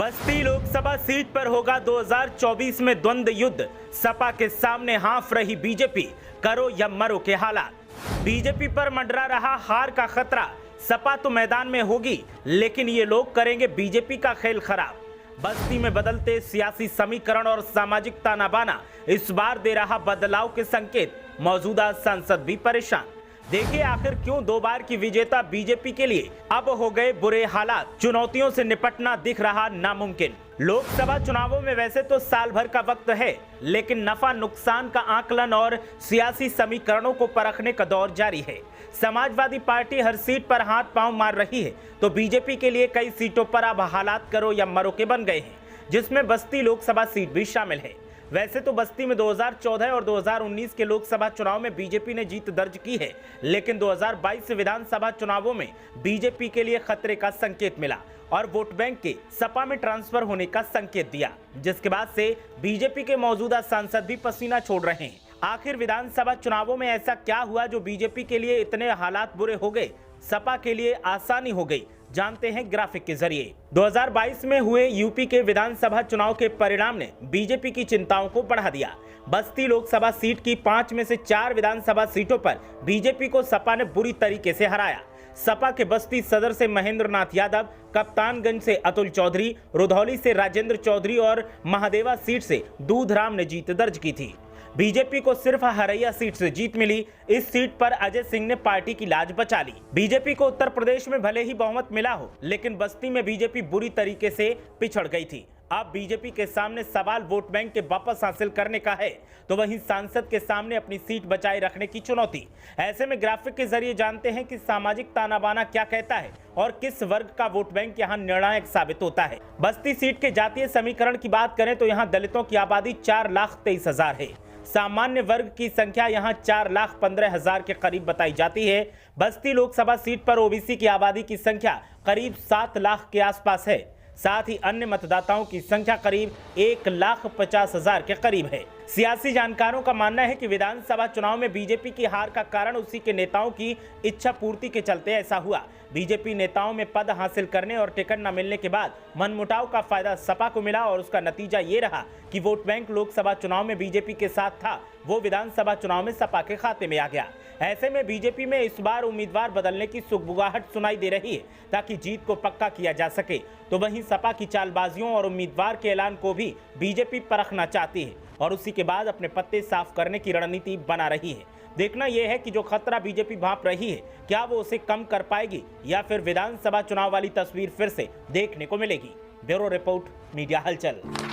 बस्ती Lok Sabha seat पर होगा 2024 में द्वंद्व युद्ध। सपा के सामने हाँफ रही बीजेपी, करो या मरो के हालात। बीजेपी पर मंडरा रहा हार का खतरा। सपा तो मैदान में होगी, लेकिन ये लोग करेंगे बीजेपी का खेल खराब। बस्ती में बदलते सियासी समीकरण और सामाजिक ताना बाना इस बार दे रहा बदलाव के संकेत। मौजूदा सांसद भी परेशान। देखिए आखिर क्यों दो बार की विजेता बीजेपी के लिए अब हो गए बुरे हालात। चुनौतियों से निपटना दिख रहा नामुमकिन। लोकसभा चुनावों में वैसे तो साल भर का वक्त है, लेकिन नफा नुकसान का आकलन और सियासी समीकरणों को परखने का दौर जारी है। समाजवादी पार्टी हर सीट पर हाथ पांव मार रही है, तो बीजेपी के लिए कई सीटों पर अब हालात करो या मरो के बन गए हैं, जिसमें बस्ती लोकसभा सीट भी शामिल है। वैसे तो बस्ती में 2014 और 2019 के लोकसभा चुनाव में बीजेपी ने जीत दर्ज की है, लेकिन 2022 विधानसभा चुनावों में बीजेपी के लिए खतरे का संकेत मिला और वोट बैंक के सपा में ट्रांसफर होने का संकेत दिया, जिसके बाद से बीजेपी के मौजूदा सांसद भी पसीना छोड़ रहे हैं। आखिर विधानसभा चुनावों में ऐसा क्या हुआ जो बीजेपी के लिए इतने हालात बुरे हो गए, सपा के लिए आसानी हो गई? जानते हैं ग्राफिक के जरिए। 2022 में हुए यूपी के विधानसभा चुनाव के परिणाम ने बीजेपी की चिंताओं को बढ़ा दिया। बस्ती लोकसभा सीट की 5 में से 4 विधानसभा सीटों पर बीजेपी को सपा ने बुरी तरीके से हराया। सपा के बस्ती सदर से महेंद्र नाथ यादव, कप्तानगंज से अतुल चौधरी, रुधौली से राजेंद्र चौधरी और महादेवा सीट से दूधराम ने जीत दर्ज की थी। बीजेपी को सिर्फ हरैया सीट से जीत मिली। इस सीट पर अजय सिंह ने पार्टी की लाज बचा ली। बीजेपी को उत्तर प्रदेश में भले ही बहुमत मिला हो, लेकिन बस्ती में बीजेपी बुरी तरीके से पिछड़ गई थी। अब बीजेपी के सामने सवाल वोट बैंक के वापस हासिल करने का है, तो वहीं सांसद के सामने अपनी सीट बचाए रखने की चुनौती। ऐसे में ग्राफिक के जरिए जानते हैं कि सामाजिक ताना बाना क्या कहता है और किस वर्ग का वोट बैंक यहाँ निर्णायक साबित होता है। बस्ती सीट के जातीय समीकरण की बात करें तो यहाँ दलितों की आबादी 4,23,000 है। सामान्य वर्ग की संख्या यहां 4,15,000 के करीब बताई जाती है। बस्ती लोकसभा सीट पर ओबीसी की आबादी की संख्या करीब 7 लाख के आसपास है। साथ ही अन्य मतदाताओं की संख्या करीब 1,50,000 के करीब है। सियासी जानकारों का मानना है कि विधानसभा चुनाव में बीजेपी की हार का कारण उसी के नेताओं की इच्छा पूर्ति के चलते ऐसा हुआ। बीजेपी नेताओं में पद हासिल करने और टिकट न मिलने के बाद मनमुटाव का फायदा सपा को मिला और उसका नतीजा ये रहा कि वोट बैंक लोकसभा चुनाव में बीजेपी के साथ था, वो विधानसभा चुनाव में सपा के खाते में आ गया। ऐसे में बीजेपी में इस बार उम्मीदवार बदलने की सुगबुगाहट सुनाई दे रही है, ताकि जीत को पक्का किया जा सके। तो वहीं सपा की चालबाजियों और उम्मीदवार के ऐलान को भी बीजेपी परखना चाहती है और उसी के बाद अपने पत्ते साफ करने की रणनीति बना रही है। देखना यह है कि जो खतरा बीजेपी भांप रही है, क्या वो उसे कम कर पाएगी या फिर विधानसभा चुनाव वाली तस्वीर फिर से देखने को मिलेगी। ब्यूरो रिपोर्ट, मीडिया हलचल।